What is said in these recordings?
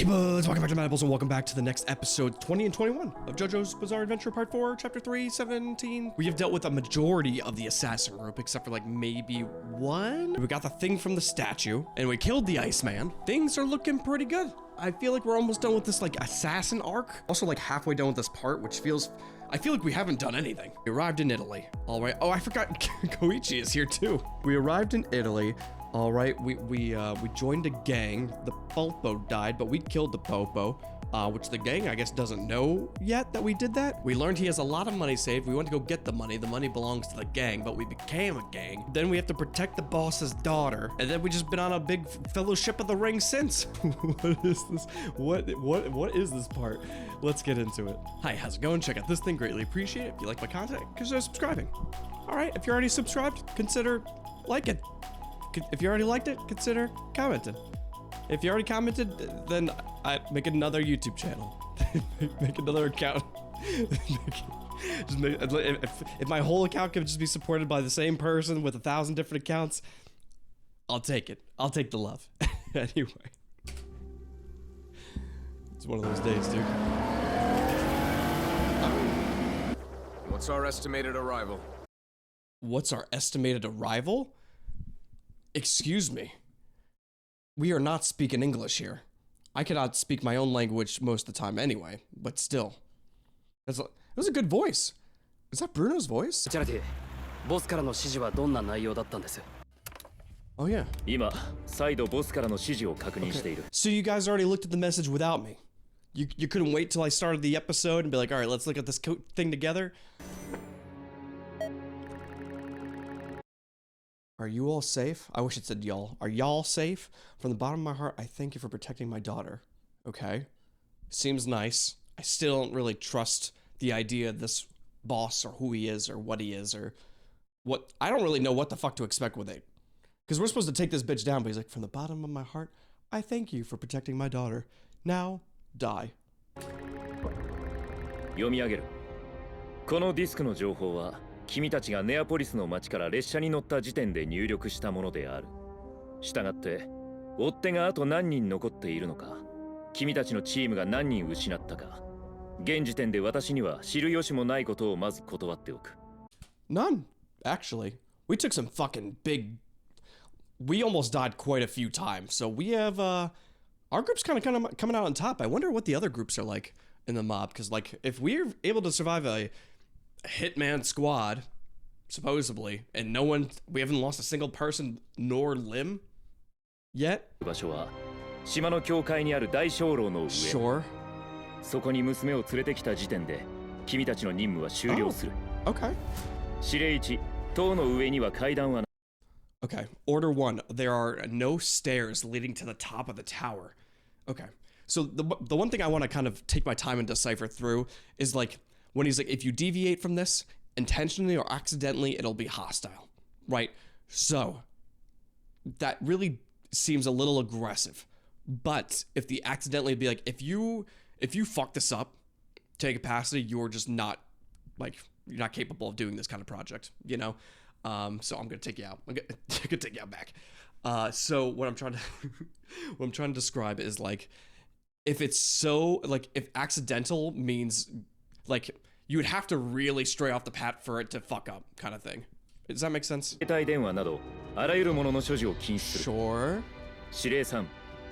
Hey buds, welcome back to Madables and welcome back to the next episode 20 and 21 of Jojo's Bizarre Adventure Part 4, Chapter 3, 17. We have dealt with a majority of the assassin group, except for like maybe one. We got the thing from the statue, and we killed the Iceman. Things are looking pretty good. I feel like we're almost done with this like assassin arc. Also like halfway done with this part, which feels, I feel like we haven't done anything. We arrived in Italy. All right. Oh, I forgot Koichi is here too. We arrived in Italy. All right, we joined a gang. The Popo died, but we killed the Popo, which the gang, I guess, doesn't know yet that we did that. We learned he has a lot of money saved. We went to go get the money. The money belongs to the gang, but we became a gang. Then we have to protect the boss's daughter, and then we just been on a big Fellowship of the Ring since. What is this? What is this part? Let's get into it. Hi, how's it going? Check out this thing. Greatly appreciate it. If you like my content, consider subscribing. All right, if you're already subscribed, consider liking. If you already liked it, consider commenting. If you already commented, then I make another YouTube channel. make another account. If my whole account can just be supported by the same person with 1,000 different accounts, I'll take it. I'll take the love. Anyway. It's one of those days, dude. What's our estimated arrival? What's our estimated arrival? Excuse me. We are not speaking English here. I cannot speak my own language most of the time anyway, but still. That was a good voice. Is that Bruno's voice? Bucciarati, boss からの指示はどんな内容だったんです? Oh yeah. 今、再度ボスからの指示を確認している。 So you guys already looked at the message without me. You couldn't wait till I started the episode and be like, all right, let's look at this thing together. Are you all safe? I wish it said y'all. Are y'all safe? From the bottom of my heart, I thank you for protecting my daughter. Okay. Seems nice. I still don't really trust the idea of this boss or who he is or what he is or what. I don't really know what the fuck to expect with it. Because we're supposed to take this bitch down, but he's like, from the bottom of my heart, I thank you for protecting my daughter. Now, die. 読み上げる。このディスクの情報は君たちがネアポリスの町から列車に乗った時点で入力したものである。したがって、追っ手があと何人残っているのか、君たちのチームが何人失ったか、現時点で私には知る由もないことをまず断っておく。None, actually. We took some fucking big. We almost died quite a few times, so we have our group's kind of coming out on top. I wonder what the other groups are like in the mob, because like if we're able to survive a hitman squad, supposedly, and we haven't lost a single person nor limb yet. 場所は島の境界にある大鐘楼の上。Sure. そこに娘を連れてきた時点で君たちの任務は終了する。Okay. 指令1、塔の上には階段はない。 Okay. Order 1. There are no stairs leading to the top of the tower. Okay. So the one thing I want to kind of take my time and decipher through is like when he's like, if you deviate from this intentionally or accidentally, it'll be hostile, right? So that really seems a little aggressive. But if the accidentally be like, if you fuck this up to a capacity, you're just not like, you're not capable of doing this kind of project, you know? So I'm gonna take you out. I'm gonna take you out back. So what I'm trying to describe is like, if it's so like, if accidental means like you would have to really stray off the path for it to fuck up, kind of thing. Does that make sense? 携帯電話などあらゆるものの所持を禁止する。 Sure. 指令3、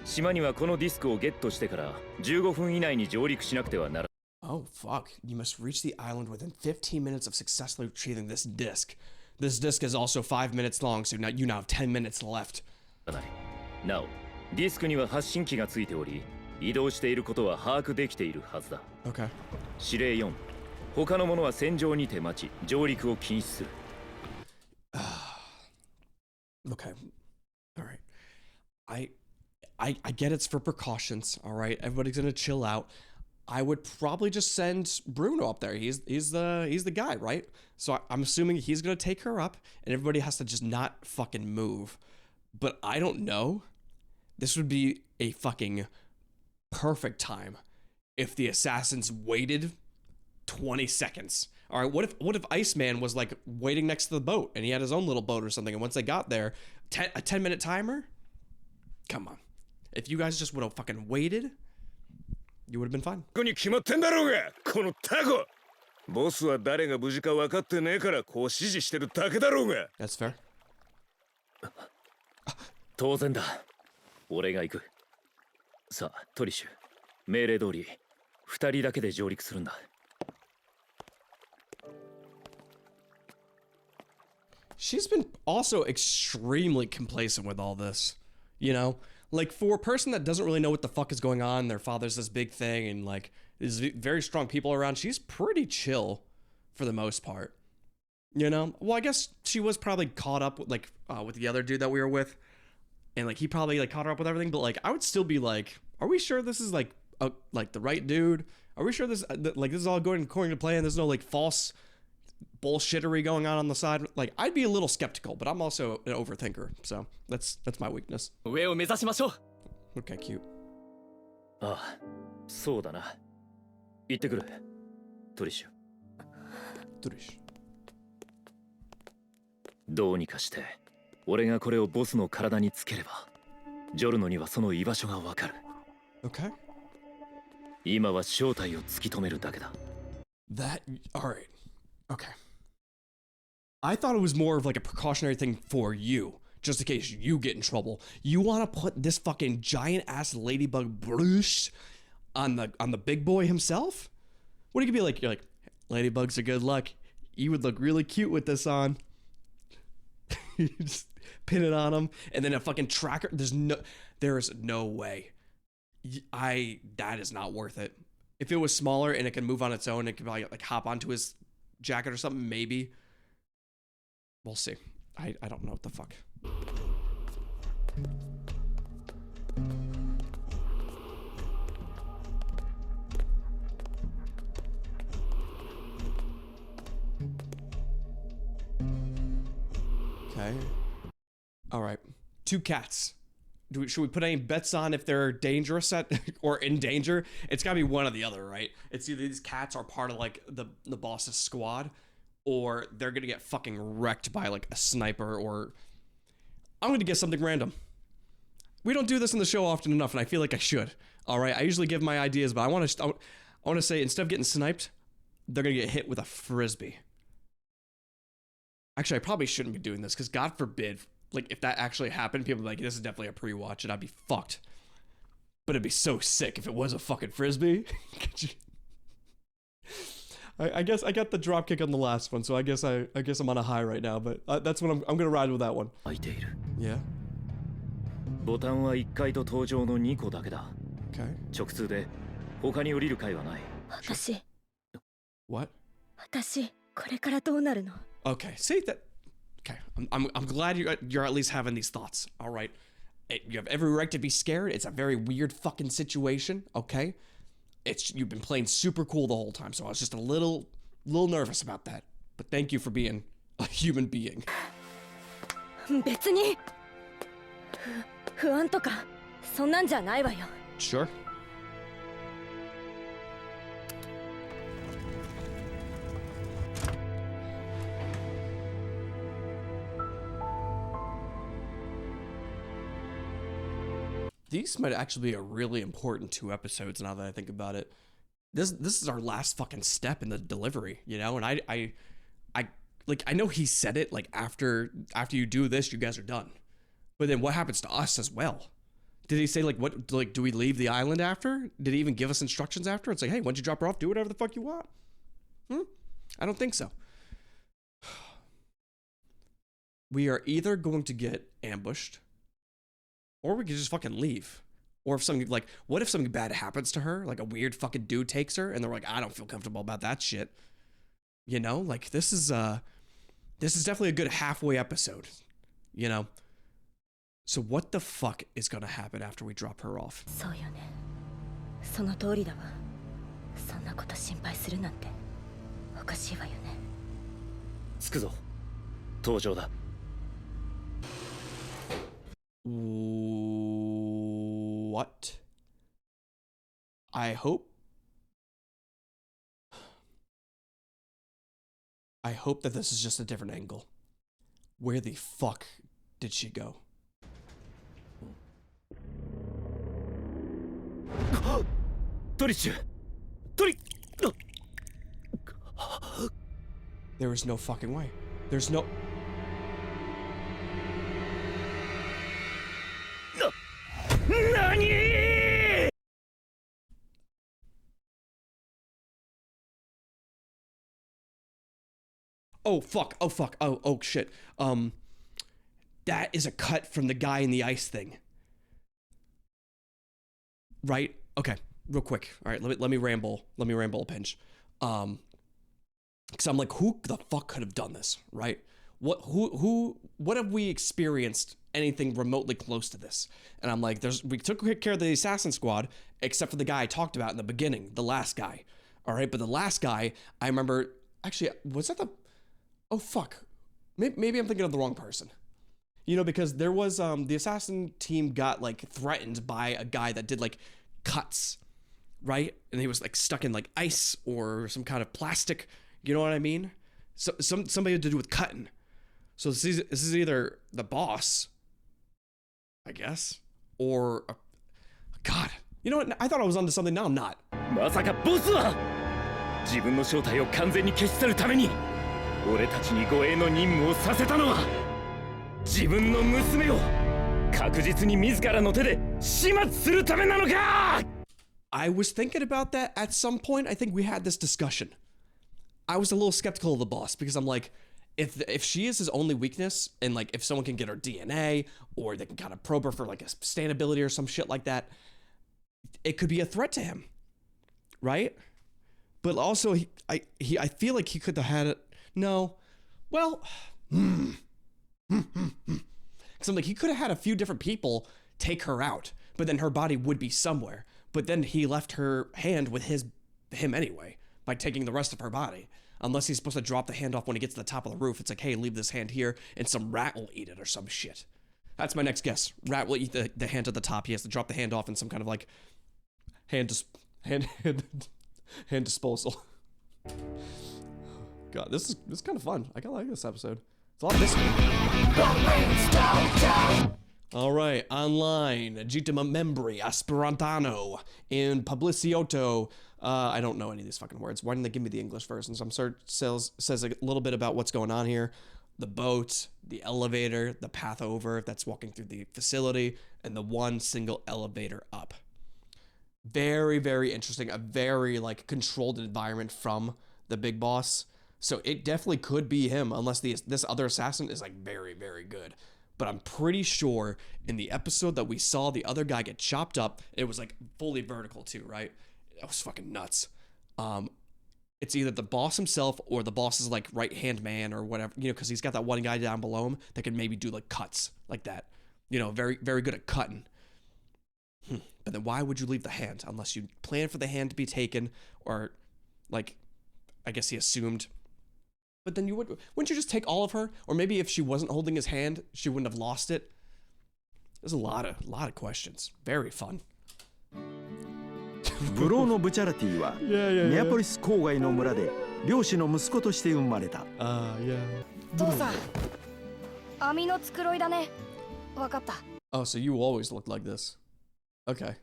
島にはこのディスクをゲットしてから15分以内に上陸しなくてはならない。 Oh fuck! You must reach the island within 15 minutes of successfully retrieving this disc. This disc is also 5 minutes long, so now you now have 10 minutes left. なお、ディスクには発信機がついており、移動していることは把握できているはずだ。 Okay. 指令4、他の者は戦場にて待ち、上陸を禁止する。Okay. All right. I get it's for precautions. All right. Everybody's gonna chill out. I would probably just send Bruno up there. He's the guy, right? So I'm assuming he's gonna take her up, and everybody has to just not fucking move. But I don't know. This would be a fucking perfect time if the assassins waited 20 seconds. All right, what if Iceman was like waiting next to the boat and he had his own little boat or something, and once they got there, a 10-minute timer? Come on. If you guys just would have fucking waited, You would have been fine. ここに決まってんだろうがこのタコボスは誰が無事か分かってねえからこう指示してるだけだろうが That's fair. 当然だ俺が行くさあトリッシュ命令通り2人だけで上陸するんだ She's been also extremely complacent with all this, you know? Like, for a person that doesn't really know what the fuck is going on, their father's this big thing, and, like, there's very strong people around, she's pretty chill for the most part. You know? Well, I guess she was probably caught up with, like, with the other dude that we were with, and, like, he probably, like, caught her up with everything, but, like, I would still be like, are we sure this is, like, the right dude? Are we sure this, like, this is all going according to plan? There's no, like, false bullshittery going on the side. Like, I'd be a little skeptical, but I'm also an overthinker, so that's my weakness. 上を目指しましょう Okay, cute. ああそうだな行ってくるトリッシュ Tudish. どうにかして俺がこれをボスの体につければジョルノにはその居場所がわかる Okay. 今は正体を突き止めるだけだ That, alright. Okay. I thought it was more of like a precautionary thing for you, just in case you get in trouble. You want to put this fucking giant ass ladybug brush on the big boy himself? What, you could be like, you're like, ladybugs are good luck. You would look really cute with this on. You just pin it on him, and then a fucking tracker. There is no way. That is not worth it. If it was smaller and it can move on its own, it could probably like hop onto his jacket or something, maybe. We'll see. I don't know what the fuck. Okay. All right. 2 cats. Should we put any bets on if they're dangerous or in danger? It's gotta be one or the other, right? It's either these cats are part of like the boss's squad, or they're gonna get fucking wrecked by like a sniper, or I'm gonna guess something random. We don't do this in the show often enough, and I feel like I should. All right, I usually give my ideas, but I want to say instead of getting sniped, they're gonna get hit with a frisbee. Actually, I probably shouldn't be doing this because God forbid. Like, if that actually happened, people would be like, this is definitely a pre-watch, and I'd be fucked. But it'd be so sick if it was a fucking frisbee. I guess I got the drop kick on the last one, so I guess I'm on a high right now, but that's what I'm gonna ride with that one. 開いている Yeah? ボタンは1階と搭乗の2個だけだ Okay. 直通で他に降りる階はない私 What? これからどうなるの Okay, see that. Okay, I'm glad you're at least having these thoughts. All right, you have every right to be scared. It's a very weird fucking situation. Okay, you've been playing super cool the whole time, so I was just a little nervous about that. But thank you for being a human being. 別に不安とかそんなんじゃないわよ Sure. These might actually be a really important 2 episodes now that I think about it. This is our last fucking step in the delivery, you know? And I know he said it like after you do this, you guys are done. But then what happens to us as well? Did he say like what, like, do we leave the island after? Did he even give us instructions after? It's like, hey, once you drop her off, do whatever the fuck you want. I don't think so. We are either going to get ambushed, or we could just fucking leave. Or if something like, what if something bad happens to her? Like a weird fucking dude takes her and they're like, I don't feel comfortable about that shit. You know, like this is definitely a good halfway episode, you know? So what the fuck is gonna happen after we drop her off? そうよねその通りだわそんなこと心配するなんておかしいわよね着くぞ搭乗だ What? I hope that this is just a different angle. Where the fuck did she go? トリッシュトリ There is no fucking way. There's no... NANI?! Oh fuck, oh fuck, oh shit. That is a cut from the guy in the ice thing. Right? Okay, real quick. All right, let me ramble. Let me ramble a pinch. Because I'm like, who the fuck could have done this, right? What have we experienced anything remotely close to this? And I'm like, we took care of the assassin squad, except for the guy I talked about in the beginning, the last guy. All right, but the last guy, I remember, actually, was that the... Oh, fuck. Maybe I'm thinking of the wrong person. You know, because there was, the assassin team got, like, threatened by a guy that did, like, cuts, right? And he was, like, stuck in, like, ice or some kind of plastic, you know what I mean? So, somebody to do with cutting. So this is either the boss, I guess, or... God. You know what? I thought I was onto something. Now I'm not. まさかボスは自分の正体を完全に消し去るために俺たちに護衛の任務をさせたのは自分の娘を確実に自らの手で始末するためなのか I was thinking about that at some point. I think we had this discussion. I was a little skeptical of the boss because I'm like, if she is his only weakness and like if someone can get her DNA or they can kind of probe her for like a stand ability or some shit like that, it could be a threat to him, right? But also I feel like he could have had it. No, well, because I'm like, he could have had a few different people take her out, but then her body would be somewhere. But then he left her hand with him anyway by taking the rest of her body. Unless he's supposed to drop the hand off when he gets to the top of the roof. It's like, hey, leave this hand here and some rat will eat it or some shit. That's my next guess. Rat will eat the hand at the top. He has to drop the hand off in some kind of like hand disposal. God, this is kind of fun. I kind of like this episode. It's a lot of mystery. All right, online, Gittima Membri, Esperantano, in Publiciotto. I don't know any of these fucking words. Why didn't they give me the English versions? I'm sure says a little bit about what's going on here. The boat, the elevator, the path over that's walking through the facility, and the one single elevator up. Very, very interesting. A very like controlled environment from the big boss. So it definitely could be him, unless this other assassin is like very, very good. But I'm pretty sure in the episode that we saw the other guy get chopped up, it was like fully vertical too, right? That was fucking nuts. It's either the boss himself or the boss's like right-hand man or whatever, you know, because he's got that one guy down below him that can maybe do like cuts like that. You know, very, very good at cutting. But then why would you leave the hand unless you plan for the hand to be taken or like, I guess he assumed. But then wouldn't you just take all of her? Or maybe if she wasn't holding his hand, she wouldn't have lost it. There's a lot of questions. Very fun. ブローのブチャラティはネアポリス郊外の村で漁師の息子として生まれた。父さん、網の繕いだね。わかった。 Oh, so you always look like this. Okay.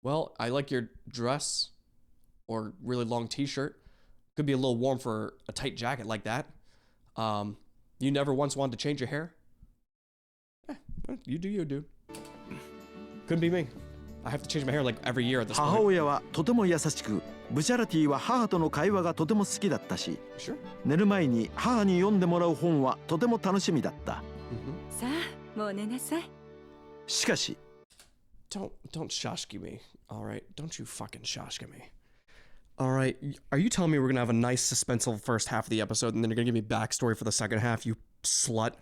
Well, I like your dress or really long t-shirt. Could be a little warm for a tight jacket like that. You never once wanted to change your hair? Well, you do you, dude. Couldn't be me. I have to change my hair like every year at this point. 母親はとても優しく、ブチャラティは母との会話がとても好きだったし、寝る前に母に読んでもらう本はとても楽しみだった。さあ、もう寝なさい。しかし、Don't shashki me. All right, don't you fucking shashki me. All right, are you telling me we're gonna have a nice suspenseful first half of the episode and then you're gonna give me backstory for the second half, you slut?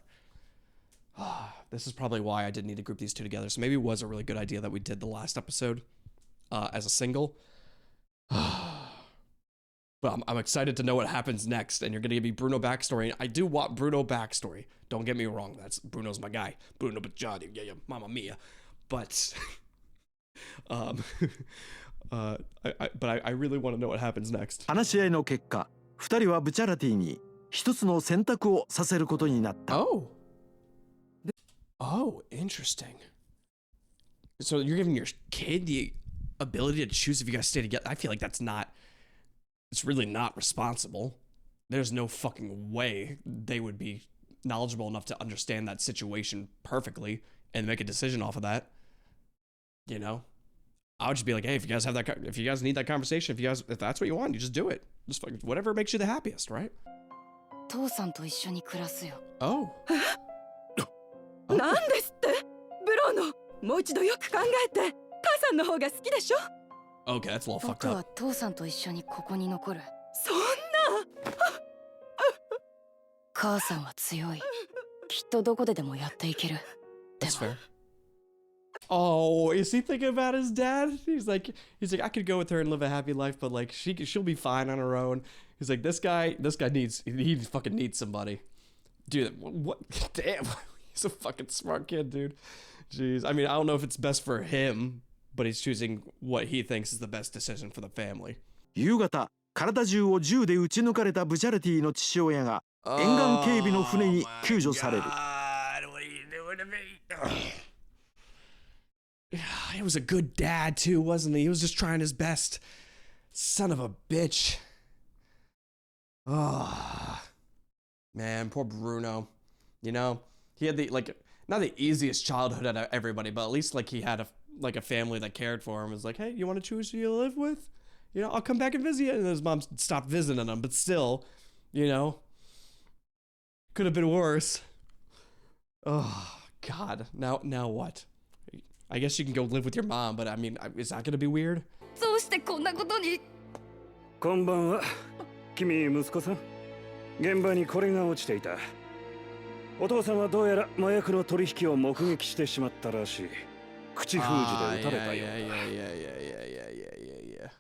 This is probably why I didn't need to group these two together. So maybe it was a really good idea that we did the last episode as a single. But I'm excited to know what happens next. And you're going to give me Bruno backstory. I do want Bruno backstory. Don't get me wrong. Bruno's my guy. Bruno Bucciarati. Yeah, mamma mia. But I really want to know what happens next. 話し合いの結果、2人はブチャラティに一つの選択をさせることになった。Oh, interesting. So you're giving your kid ability to choose if you guys stay together, I feel like it's really not responsible. There's no fucking way they would be knowledgeable enough to understand that situation perfectly and make a decision off of that. You know, I would just be like, hey, if you guys need that conversation, if that's what you want, you just do it. Just fucking whatever makes you the happiest, right? 父さんと一緒に暮らすよ。 Oh. なんですって？ブローノ、もう一度よく考えて。母さんの方が好きでしょ？ Okay, that's a little fucked 僕 up. は父さんと一緒にここに残る。そんな。母さんは強い。きっとどこででもやっていける。 That's fair. Oh, is he thinking about his dad? He's like, I could go with her and live a happy life, but like she'll be fine on her own. He's like, this guy he fucking needs somebody. Dude, what? Damn, he's a fucking smart kid, dude. Jeez, I mean, I don't know if it's best for him, but he's choosing what he thinks is the best decision for the family. 夕方、体中を銃で撃ち抜かれたブチャラティの父親が沿岸警備の船に救助される。God, what are you doing to me? He was a good dad too, wasn't he? He was just trying his best. Son of a bitch. Oh, man, poor Bruno. You know, he had not the easiest childhood out of everybody, but at least like he had a family that cared for him. It was like, hey, you want to choose who you live with? You know, I'll come back and visit you. And his mom stopped visiting him, but still, you know, could have been worse. Oh God, now what? I guess you can go live with your mom, but I mean, is that gonna be weird? どうしてこんなことに。こんばんは。君息子さん。現場にこれが落ちていた。お父さんはどうやら麻薬の取引を目撃してしまったらしい。口封じで撃たれたようだ。Yeah.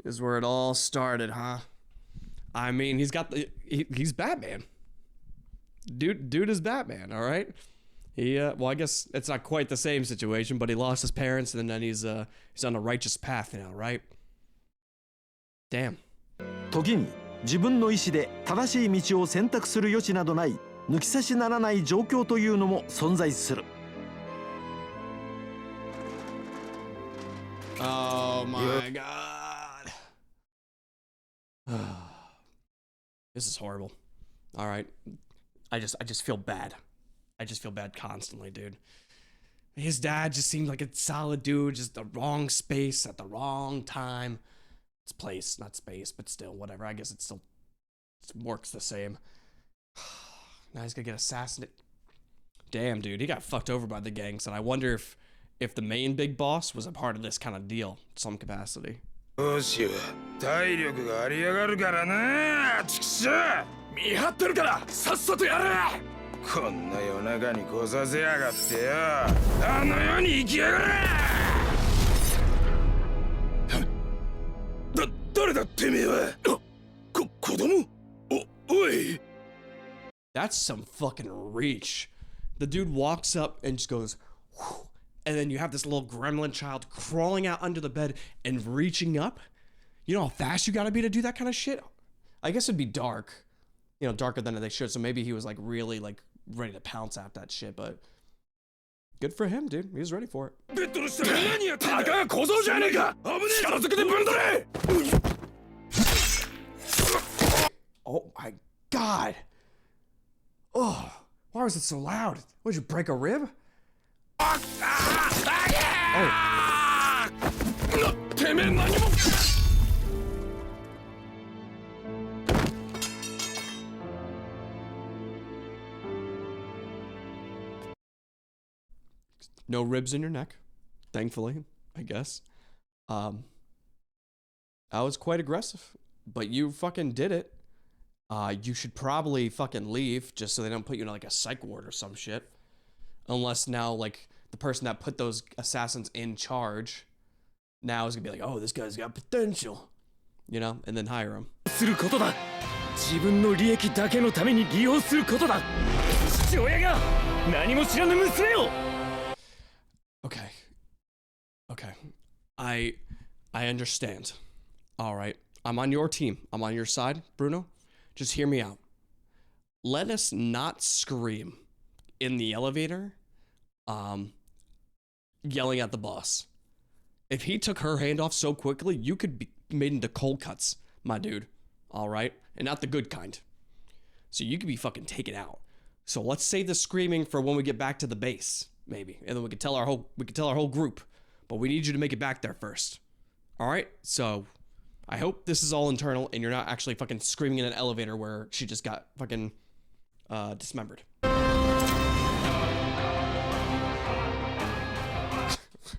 This is where it all started, huh? I mean, he's Batman. Dude is Batman, all right? Well, I guess it's not quite the same situation, but he lost his parents, and then he's on a righteous path now, right? Damn. 時に自分の意思で正しい道を選択する余地などない抜き差しならない状況というのも存在する。Oh my God. This is horrible. All right. I just feel bad. I just feel bad constantly, dude. His dad just seemed like a solid dude, just the wrong space at the wrong time. It's place, not space, but still, whatever. I guess it works the same. Now he's gonna get assassinated. Damn, dude, he got fucked over by the gangs, and I wonder if the main big boss was a part of this kind of deal, some capacity. どうしよう。体力がありやがるからな。ちくしょう。見張ってるからさっさとやれ。こんな夜中に来させやがってよ。あの世に行きやがれ。誰だてめえは。子供。おい。That's some fucking reach. The dude walks up and just goes, whew, and then you have this little gremlin child crawling out under the bed and reaching up. You know how fast you gotta be to do that kind of shit? I guess it'd be dark. You know, darker than they should. So maybe he was like really like ready to pounce at that shit, but good for him, dude. He was ready for it. Oh my God. Oh, why was it so loud? Would you break a rib? Oh. No ribs in your neck, thankfully, I guess. I was quite aggressive, but you fucking did it. You should probably fucking leave just so they don't put you in like a psych ward or some shit. Unless now, like, the person that put those assassins in charge now is gonna be like, oh, this guy's got potential, you know, and then hire him. することだ。自分の利益だけのために利用することだ。父親が何も知らぬ娘を。Okay. I understand. All right. I'm on your team. I'm on your side, Bruno. Just hear me out. Let us not scream in the elevator, yelling at the boss. If he took her hand off so quickly, you could be made into cold cuts, my dude. All right? And not the good kind. So you could be fucking taken out. So let's save the screaming for when we get back to the base, maybe. And then we can tell our whole group. But we need you to make it back there first. All right? So I hope this is all internal and you're not actually fucking screaming in an elevator where she just got fucking dismembered.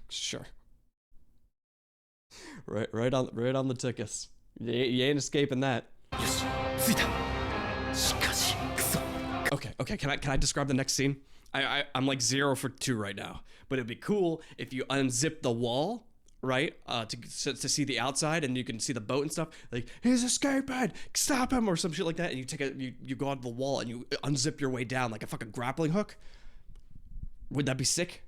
Sure. Right on the tickus. You ain't escaping that. Okay, can I describe the next scene? I'm like 0 for 2 right now. But it'd be cool if you unzip the wall, right? To see the outside and you can see the boat and stuff. Like, he's escaping, stop him, or some shit like that. And you go onto the wall and you unzip your way down like a fucking grappling hook. Would that be sick?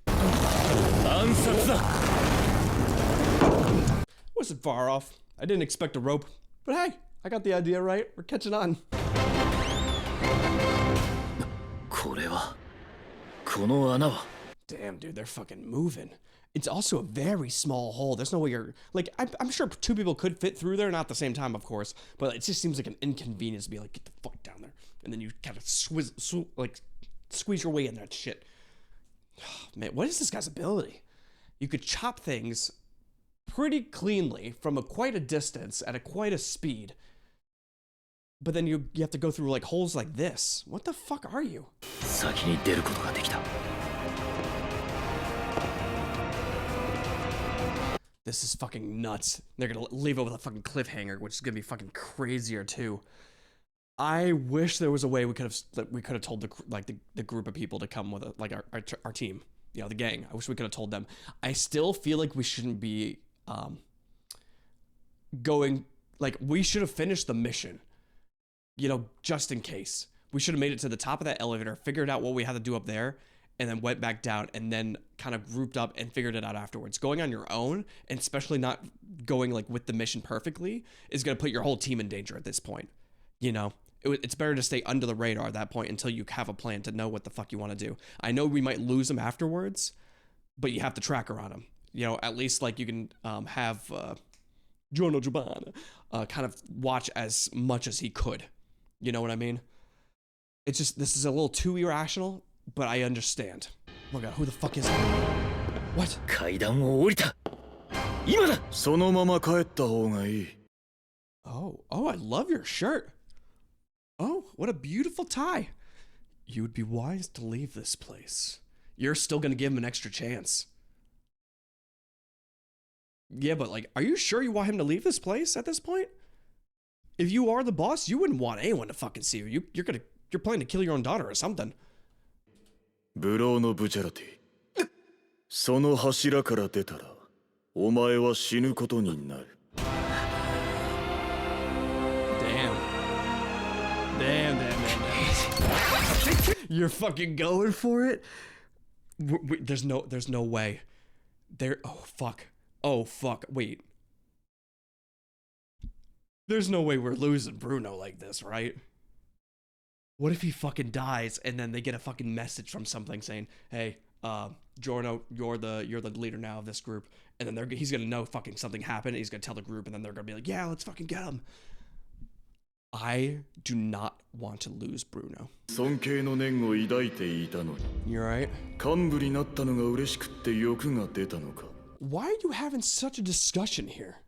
Wasn't far off. I didn't expect a rope. But hey, I got the idea right. We're catching on. Damn, dude, they're fucking moving. It's also a very small hole. There's no way you're... Like, I'm sure 2 people could fit through there. Not at the same time, of course. But it just seems like an inconvenience to be like, get the fuck down there. And then you kind of squeeze your way in that shit. Man, what is this guy's ability? You could chop things pretty cleanly from quite a distance at quite a speed. But then you have to go through like holes like this. What the fuck are you? This is fucking nuts. They're gonna leave it with a fucking cliffhanger, which is gonna be fucking crazier too. I wish there was a way we could have told the group of people to come with our team, you know, the gang. I wish we could have told them. I still feel like we shouldn't be going, like, we should have finished the mission, you know, just in case. We should have made it to the top of that elevator, figured out what we had to do up there, and then went back down and then kind of grouped up and figured it out afterwards. Going on your own, and especially not going like with the mission perfectly, is going to put your whole team in danger at this point. You know, it's better to stay under the radar at that point until you have a plan to know what the fuck you want to do. I know we might lose them afterwards, but you have the tracker on them. You know, at least like you can have Giorno Giovanna kind of watch as much as he could. You know what I mean? It's just, this is a little too irrational, but I understand. Oh my god, who the fuck is it? What? Oh, I love your shirt. Oh, what a beautiful tie. You would be wise to leave this place. You're still gonna give him an extra chance. Yeah, but like, are you sure you want him to leave this place at this point? If you are the boss, you wouldn't want anyone to fucking see you. You're planning to kill your own daughter or something. ブローのブチャラティその柱から出たらお前は死ぬことになる Damn. You're fucking going for it? There's no way. Oh fuck, wait. There's no way we're losing Bruno like this, right? What if he fucking dies and then they get a fucking message from something saying, "Hey, Giorno, you're the leader now of this group," and then he's gonna know fucking something happened. And he's gonna tell the group, and then they're gonna be like, "Yeah, let's fucking get him." I do not want to lose Bruno. 尊敬の念を抱いていたのに You're right. 幹部になったのが嬉しくって欲が出たのか Why are you having such a discussion here?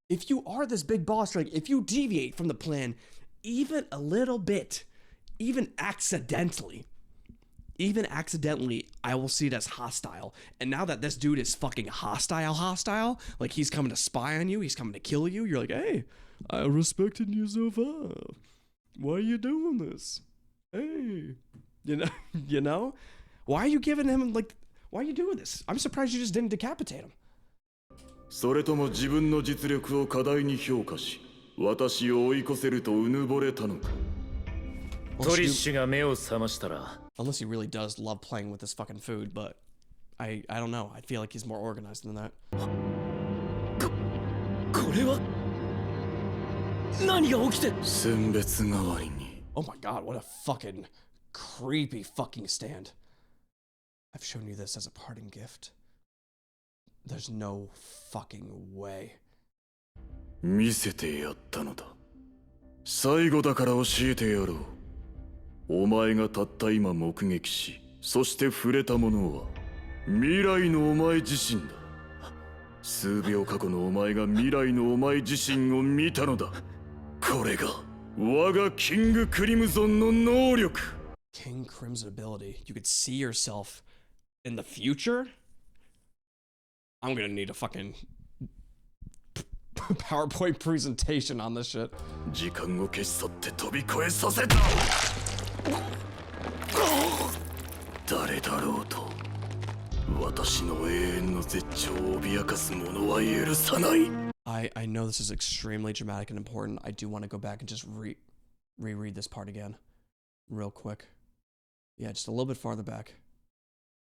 If you are this big boss, like if you deviate from the plan even a little bit, even accidentally, I will see it as hostile. And now that this dude is fucking hostile, like he's coming to spy on you, he's coming to kill you, you're like, hey, I respected you so far. Why are you doing this? Hey, you know? Why are you giving him, like, why are you doing this? I'm surprised you just didn't decapitate him. それとも自分の実力を過大に評価し私を追い越せるとうぬぼれたのか Unless he really does love playing with this fucking food, but I don't know. I feel like he's more organized than that. これは何が起きて選別代わりに Oh my god, what a fucking creepy fucking stand. I've shown you this as a parting gift. There's no fucking way. 見せてやったのだ。最後だから教えてやろう。お前がたった今目撃し、そして触れたものは未来のお前自身だ。数秒過去のお前が未来のお前自身を見たのだ。これが我がキングクリムゾンの能力。King Crimson ability. You could see yourself in the future? I'm gonna need a fucking PowerPoint presentation on this shit. 時間を消し去って飛び越えさせた。誰だろうと私の永遠の絶頂を脅かす者は許さない。I know this is extremely dramatic and important. I do want to go back and just reread this part again real quick. Yeah, just a little bit farther back.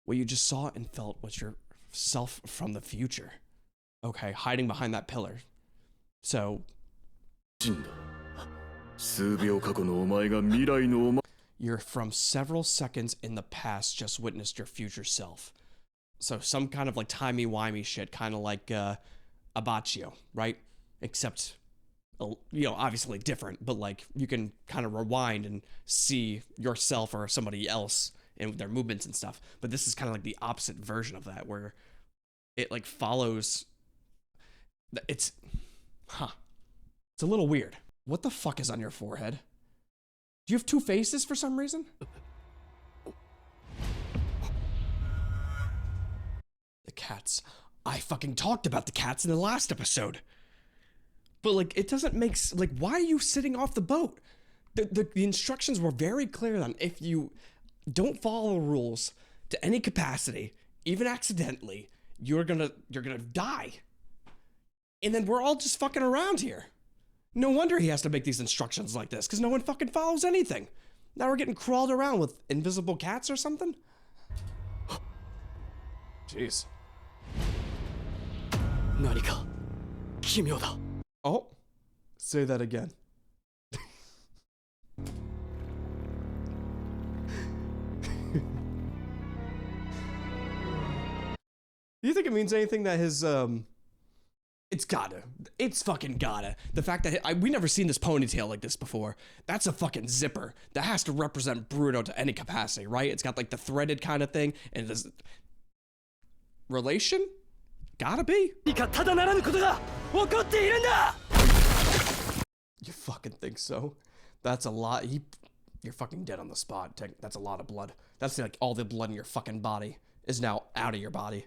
What you just saw and felt was yourself from the future. Okay, hiding behind that pillar. So, you're from several seconds in the past just witnessed your future self. So some kind of like timey-wimey shit, kind of like Bucciarati, right? Except, you know, obviously different, but like you can kind of rewind and see yourself or somebody else and their movements and stuff. But this is kind of like the opposite version of that, where it like follows. It's a little weird. What the fuck is on your forehead? Do you have two faces for some reason? The cats. I fucking talked about the cats in the last episode. But like, it doesn't make like, why are you sitting off the boat? The instructions were very clear then. If you don't follow the rules to any capacity, even accidentally, you're gonna die. And then we're all just fucking around here. No wonder he has to make these instructions like this, because no one fucking follows anything. Now we're getting crawled around with invisible cats or something? Jeez. Oh, say that again. Do you think it means anything that his, It's gotta. It's fucking gotta. The fact that we never seen this ponytail like this before. That's a fucking zipper. That has to represent Bruno to any capacity, right? It's got like the threaded kind of thing, and this relation? Gotta be. You fucking think so? That's a lot. You're fucking dead on the spot. That's a lot of blood. That's like all the blood in your fucking body is now out of your body.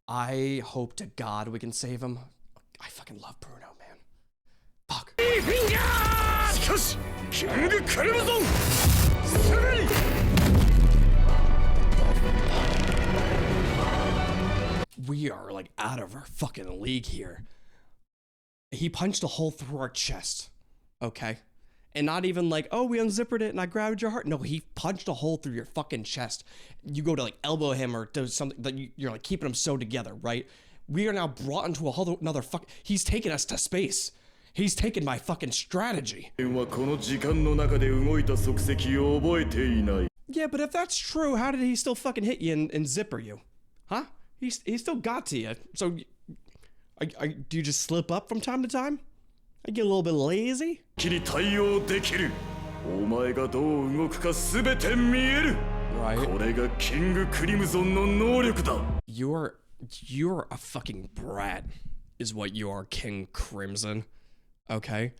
I hope to God we can save him. I fucking love Bruno, man. Fuck. We are like out of our fucking league here. He punched a hole through our chest, okay? And not even like, oh, we unzippered it and I grabbed your heart. No, he punched a hole through your fucking chest. You go to like elbow him or do something that you're like keeping him sewed together, right? We are now brought into a whole another fuck. He's taken us to space. He's taken my fucking strategy. Yeah, but if that's true, how did he still fucking hit you and zipper you? Huh? He still got to you. So, do you just slip up from time to time? I get a little bit lazy. Right. You're a fucking brat, is what you are, King Crimson. Okay?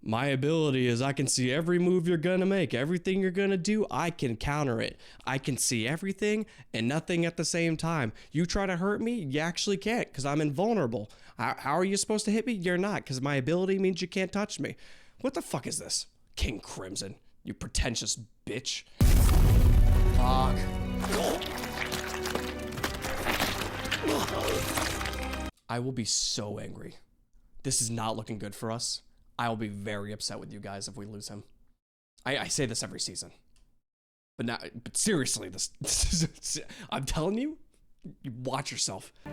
My ability is I can see every move you're gonna make, everything you're gonna do, I can counter it. I can see everything and nothing at the same time. You try to hurt me, you actually can't, because I'm invulnerable. How are you supposed to hit me? You're not, because my ability means you can't touch me. What the fuck is this? King Crimson, you pretentious bitch. Fuck. I will be so angry. This is not looking good for us. I will be very upset with you guys if we lose him. I say this every season. But seriously, this I'm telling you, watch yourself. Oh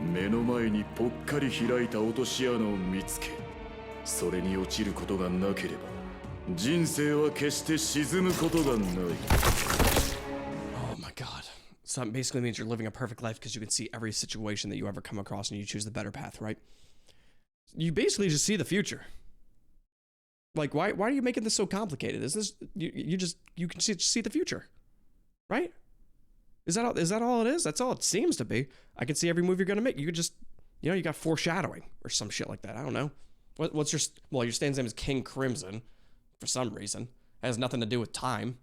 my god. So that basically means you're living a perfect life because you can see every situation that you ever come across and you choose the better path, right? You basically just see the future. Like, why are you making this so complicated? Is this you can see the future, right? Is that all it is? That's all it seems to be. I can see every move you're gonna make. You could just, you got foreshadowing or some shit like that. I don't know. What's your stand's name is King Crimson, for some reason. It has nothing to do with time.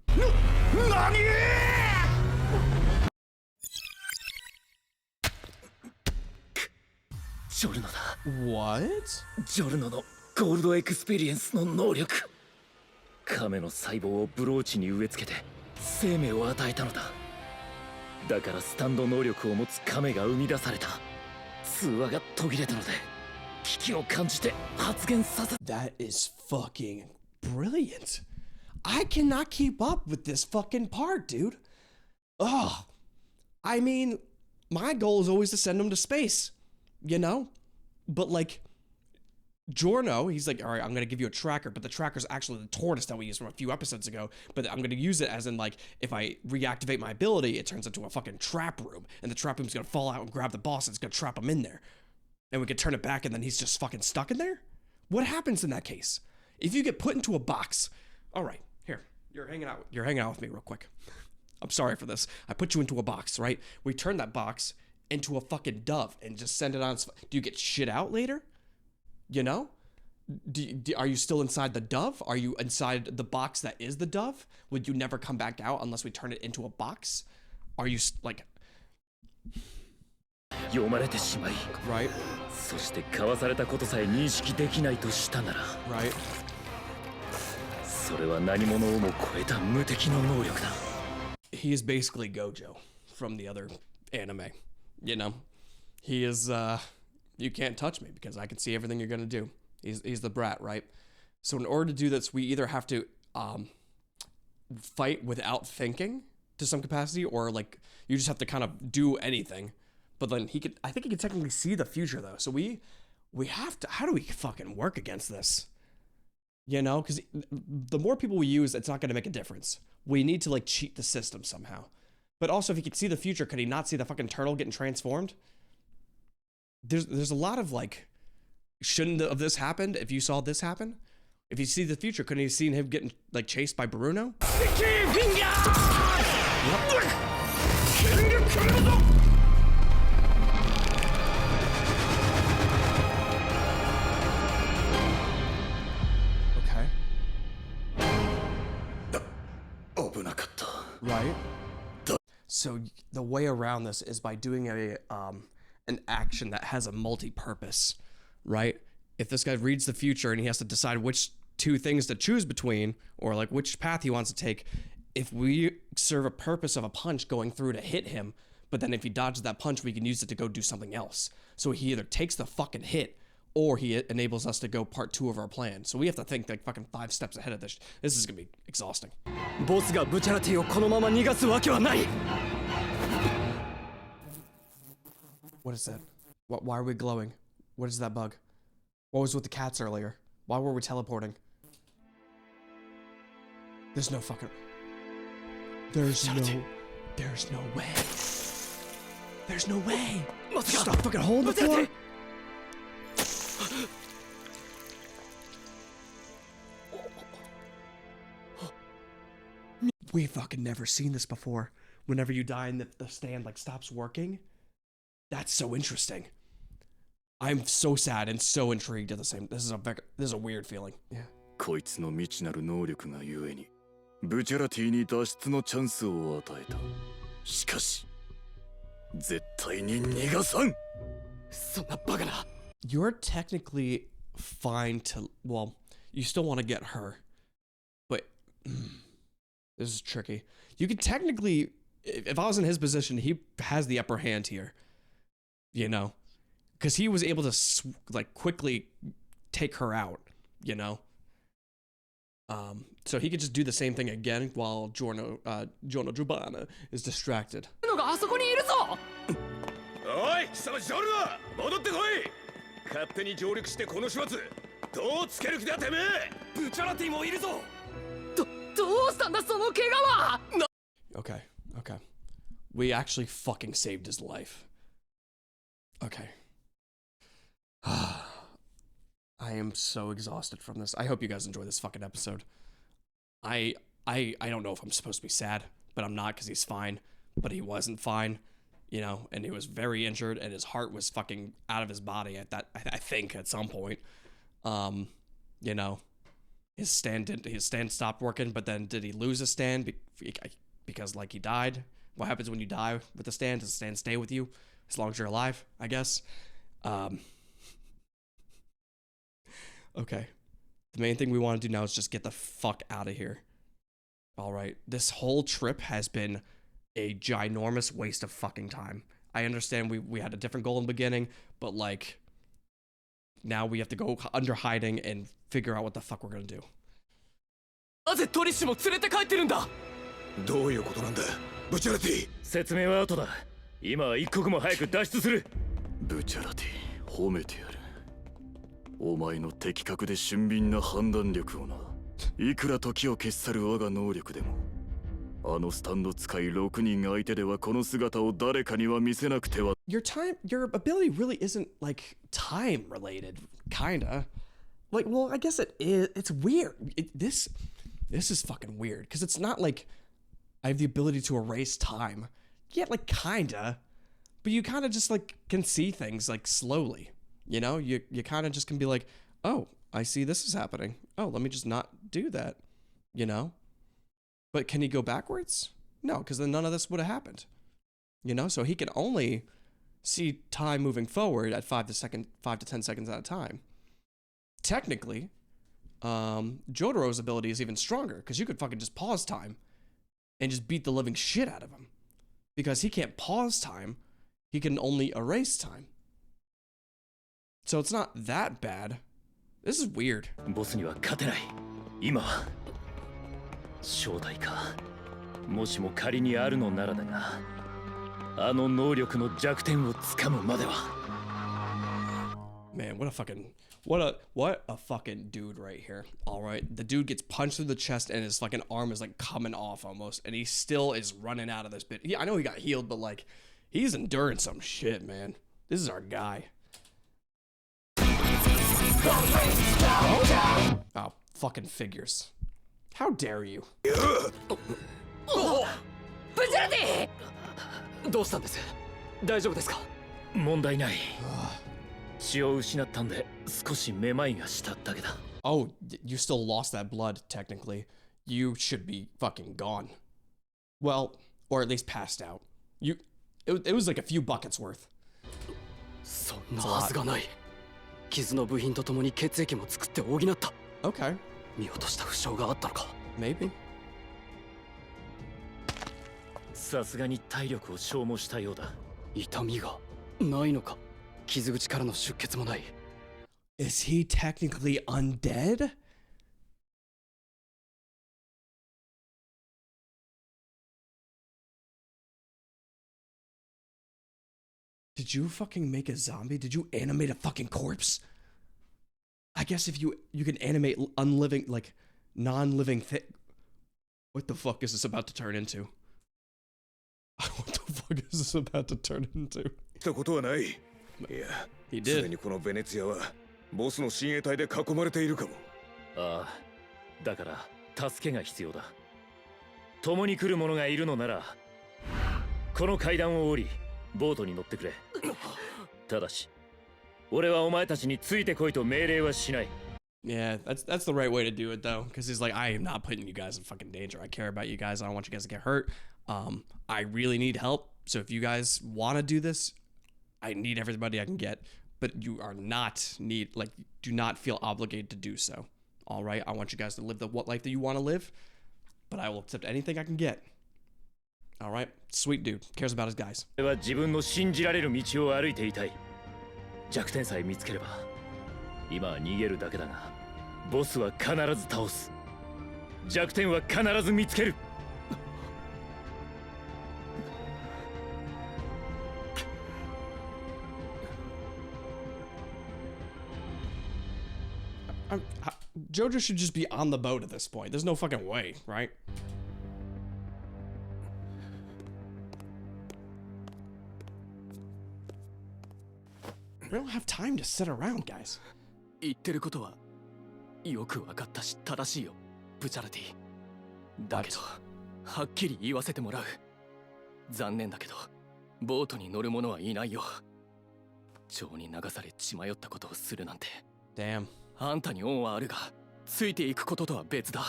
What? ジョルノのゴールドエクスペリエンスの能力。亀の細胞をブローチに植え付けて生命を与えたのだ。だからスタンド能力を持つ亀が生み出された。通話が途切れたので危機を感じて発言させ。That is fucking brilliant. I cannot keep up with this fucking part, dude. Ugh. I mean, my goal is always to send him to space, But like, Giorno, he's like, all right, I'm going to give you a tracker, but the tracker's actually the tortoise that we used from a few episodes ago, but I'm going to use it as in like, if I reactivate my ability, it turns into a fucking trap room, and the trap room's going to fall out and grab the boss, and it's going to trap him in there. And we can turn it back, and then he's just fucking stuck in there? What happens in that case? If you get put into a box, all right, here, you're hanging out with me real quick. I'm sorry for this. I put you into a box, right? We turn that box into a fucking dove and just send it on. Do you get shit out later? Are you still inside the dove? Are you inside the box that is the dove? Would you never come back out unless we turn it into a box? Are you like... 読まれてしまい、right? そして交わされたことさえ認識できないとしたなら、right? それは何者をも超えた無敵の能力だ。He is basically Gojo from the other anime. He is, you can't touch me because I can see everything you're gonna do. He's the brat, right? So in order to do this, we either have to fight without thinking to some capacity, or like you just have to kind of do anything. But then I think he could technically see the future though. So we have to, how do we fucking work against this? Because the more people we use, it's not gonna make a difference. We need to like cheat the system somehow. But also, if he could see the future, could he not see the fucking turtle getting transformed? There's a lot of like, shouldn't of this happened if you saw this happen? If you see the future, couldn't he have seen him getting like chased by Bruno? Okay. Right. So the way around this is by doing an action that has a multi-purpose, right? If this guy reads the future and he has to decide which two things to choose between, or like which path he wants to take, if we serve a purpose of a punch going through to hit him, but then if he dodges that punch, we can use it to go do something else. So he either takes the fucking hit, or he enables us to go part 2 of our plan. So we have to think like fucking 5 steps ahead of this. This is gonna be exhausting. Bossがブチャラティをこのまま逃がすわけはない。 What is that? Why are we glowing? What is that bug? What was with the cats earlier? Why were we teleporting? There's no fucking... There's no way. There's no way. Stop fucking holding the floor. We fucking never seen this before. Whenever you die and the stand like stops working. That's so interesting. I'm so sad and so intrigued at the same. This is a weird feeling. Yeah. こいつの未知なる能力がゆえにブチャラティに脱出のチャンスを与えた。しかし絶対に逃がさん。そんなバカな。You're technically fine to, well, you still want to get her, but this is tricky. You could technically, if I was in his position, he has the upper hand here, because he was able to like quickly take her out, so he could just do the same thing again while Giorno Giovanna is distracted. おい、貴様ジョルノ、戻ってこい。勝手に上陸してこの始末どうつける気だてめえ。ブチャラティもいるぞ。どうしたんだその怪我は。Okay. We actually fucking saved his life. Okay. I am so exhausted from this. I hope you guys enjoy this fucking episode. I don't know if I'm supposed to be sad, but I'm not because he's fine. But he wasn't fine, you know, and he was very injured, and his heart was fucking out of his body at that. I think at some point, you know, his stand stopped working. But then did he lose his stand because like he died? What happens when you die with the stand? Does the stand stay with you as long as you're alive? I guess. Okay. The main thing we want to do now is just get the fuck out of here. All right. This whole trip has been a ginormous waste of fucking time. I understand we had a different goal in the beginning, but like now we have to go under hiding and figure out what the fuck we're gonna do. なぜトリッシュも連れて帰ってるんだ。どういうことなんだ、ブチャラティ。説明は後だ。今は一刻も早く脱出する。ブチャラティ、褒めてやる。お前の的確で俊敏な判断力をな。いくら時を消し去る我が能力でも、あのスタンド使い6人相手ではこの姿を誰かには見せなくては。Your ability really isn't like time related, kinda. Like, well, I guess it is. It's weird. This is fucking weird because it's not like I have the ability to erase time. Yeah, like kinda, but you kind of just like can see things like slowly. You know, you kind of just can be like, oh, I see this is happening. Oh, let me just not do that. You know, but can he go backwards? No, because then none of this would have happened. You know, so he can only see time moving forward at 5 to 10 seconds at a time. Technically, Jojo'S ability is even stronger because you could fucking just pause time and just beat the living shit out of him. Because he can't pause time, he can only erase time. So it's not that bad. This is weird. ボスには勝てない。今は正体か。もしも仮にあるのならだが、あの能力の弱点をつかむまでは。Man, what a fucking dude right here. All right, the dude gets punched through the chest and his fucking arm is like coming off almost, and he still is running out of this bit. I know he got healed, but like he's enduring some shit, man. This is our guy. Oh, fucking figures. How dare you? ブチャラティ。どうしたんです？大丈夫ですか？問題ない。血を失ったんで少しめまいがしただけだ。Oh, you still lost that blood, technically. You should be fucking gone. Well, or at least passed out. It was like a few buckets worth. そんなはずがない。傷の部品とともに血液も作って補った。Okay. 見落とした負傷があったのか。Maybe. さすがに体力を消耗したようだ。痛みがないのか。傷口からの出血もない。Is he technically undead? Did you fucking make a zombie? Did you animate a fucking corpse? I guess if you can animate unliving, like non-living thing. What the fuck is this about to turn into? What the fuck is this about to turn into? ったことはない。いや、すでにこのベネツィアはボスの親衛隊で囲まれているかも。ああ、だから助けが必要だ。共に来る者がいるのなら、この階段を降り、ボートに乗ってくれ。ただし、俺はお前たちについてこいと命令はしない。Yeah, that's the right way to do it though, because he's like, I am not putting you guys in fucking danger. I care about you guys. I don't want you guys to get hurt. I really need help. So if you guys want to do this, I need everybody I can get. But you are not do not feel obligated to do so. All right, I want you guys to live the life that you want to live, but I will accept anything I can get. All right, sweet dude, cares about his guys. 俺は自分の信じられる道を歩いていたい。弱点さえ見つければ、今は逃げるだけだが、ボスは必ず倒す。弱点は必ず見つける。Jojo should just be on the boat at this point. There's no fucking way, right? We don't have time to sit around, guys. 言ってることはよく分かったし正しいよ、ブチャラティ。だけど、はっきり言わせてもらう。残念だけど、ボートに乗る者はいないよ。情に流され血迷ったことをするなんて。Damn. あんたに恩はあるが、ついていくこととは別だ。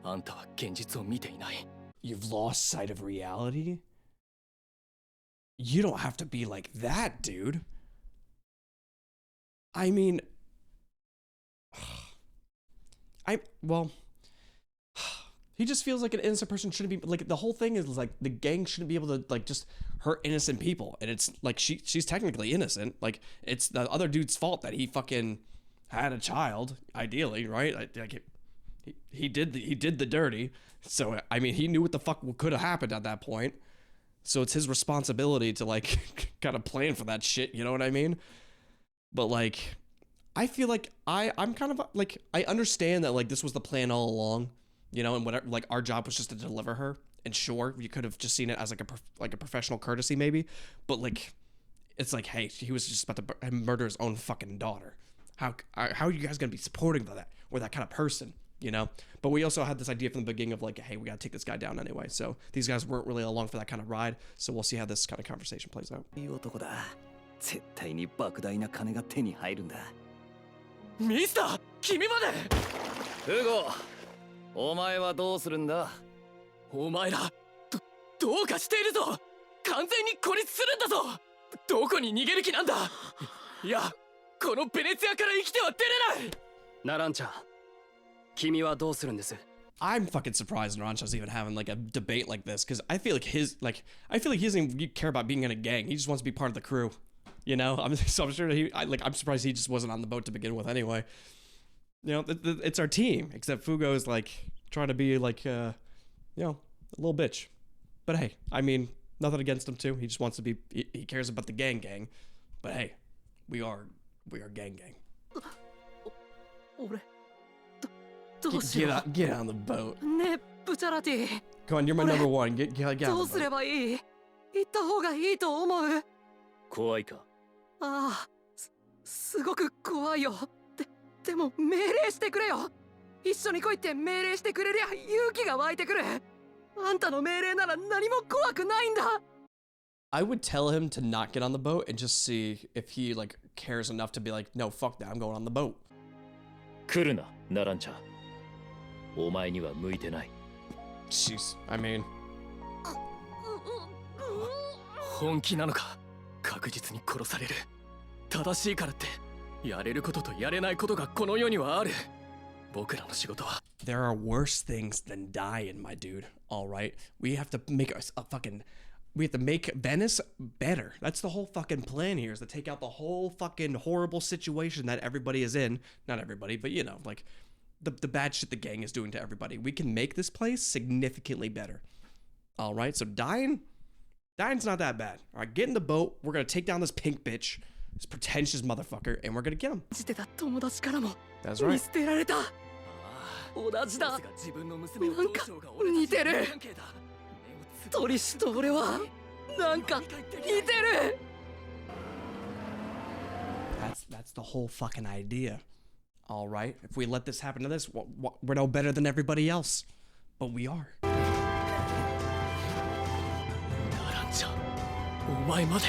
あんたは現実を見ていない。You've lost sight of reality? You don't have to be like that, dude. I mean, well, he just feels like an innocent person shouldn't be, like, the whole thing is like the gang shouldn't be able to, like, just hurt innocent people. And it's like she's technically innocent. Like, it's the other dude's fault that he fucking had a child, ideally, right? Like, he did the dirty. So, I mean, he knew what the fuck could have happened at that point. So it's his responsibility to, like, kind of plan for that shit, you know what I mean? But, like, I feel like I'm kind of, like, I understand that, like, this was the plan all along, you know, and whatever, like, our job was just to deliver her. And sure, you could have just seen it as, like a professional courtesy, maybe. But, like, it's like, hey, he was just about to murder his own fucking daughter. How are you guys going to be supporting that or that kind of person? You know, but we also had this idea from the beginning of like, hey, we got to take this guy down anyway. So these guys weren't really along for that kind of ride. So we'll see how this kind of conversation plays out. 絶対に莫大な金が手に入るんだ。ミスター、君まで。フゴ、お前はどうするんだ。お前ら、どうかしているぞ。完全に孤立するんだぞ。どこに逃げる気なんだ。いや、このベネツィアから生きては出れない。ナランチャ。君はどうするんです？ I'm fucking surprised Narancha's even having like a debate like this because I feel like he doesn't even care about being in a gang. He just wants to be part of the crew, you know. I'm sure I'm surprised he just wasn't on the boat to begin with anyway. You know, it's our team except Fugo's like trying to be like you know, a little bitch. But hey, I mean, nothing against him too. He just wants to be. He cares about the gang. But hey, we are gang. Get on the boat. ねえ、ブチャラティ。Come on, you're my number one. Get on the boat. どうすればいい？行った方がいいと思う。怖いか？ああ、すごく怖いよ。でも命令してくれよ。一緒に来いって命令してくれりゃ勇気が湧いてくる。あんたの命令なら何も怖くないんだ。I would tell him to not get on the boat and just see if he like cares enough to be like, no, fuck that, I'm going on the boat. 来るな、ナランチャ。お前には向いてない。Jeez, I mean. 本気なのか。確実に殺される。正しいからってやれることとやれないことがこの世にはある。僕らの仕事は。There are worse things than dying, my dude. All right, we have to make we have to make Venice better. That's the whole fucking plan here, is to take out the whole fucking horrible situation that everybody is in. Not everybody, but you know, like the bad shit the gang is doing to everybody. We can make this place significantly better. All right, so dying's not that bad. All right, get in the boat. We're gonna take down this pink bitch, this pretentious motherfucker, and we're gonna get him. That's right. 同じだ。なんか似てる。トリシと俺はなんか似てる。That's the whole fucking idea. All right, if we let this happen to this, we're no better than everybody else, but we are. ナランチャ、お前まで。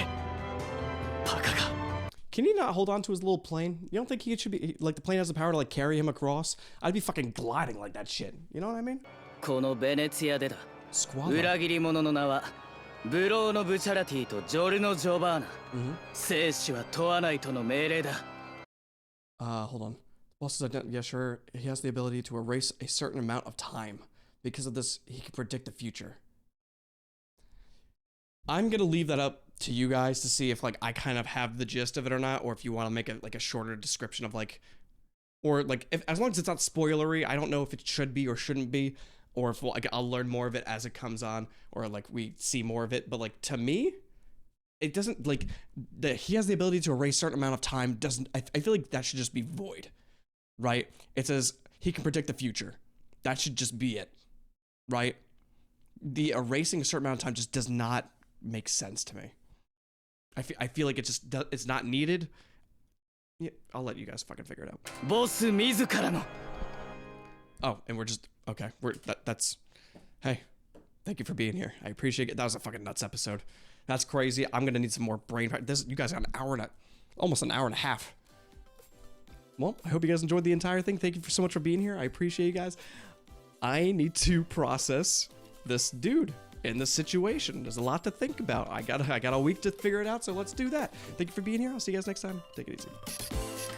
バカが。Can he not hold on to his little plane? You don't think he should be like the plane has the power to like carry him across? I'd be fucking gliding like that shit. You know what I mean? このベネツィアでだ。Squall. 裏切り者の名はブローのブチャラティとジョルノ・ジョバーナ。生死は問わないとの命令だ。Hold on. Boss says, yeah, sure. He has the ability to erase a certain amount of time. Because of this, he can predict the future. I'm gonna leave that up to you guys to see if like I kind of have the gist of it or not, or if you want to make a shorter description of like, or like if as long as it's not spoilery, I don't know if it should be or shouldn't be, or if like I'll learn more of it as it comes on, or like we see more of it. But like to me, it doesn't like he has the ability to erase a certain amount of time. Doesn't I feel like that should just be void, right? It says he can predict the future. That should just be it, right? The erasing a certain amount of time just does not make sense to me. I feel like it's not needed. Yeah, I'll let you guys fucking figure it out. ボス自らの Oh, and we're just okay. That's hey, thank you for being here. I appreciate it. That was a fucking nuts episode. That's crazy. I'm gonna need some more brain practice. You guys got almost an hour and a half. Well, I hope you guys enjoyed the entire thing. Thank you so much for being here. I appreciate you guys. I need to process this dude in this situation. There's a lot to think about. I got a week to figure it out, so let's do that. Thank you for being here. I'll see you guys next time. Take it easy.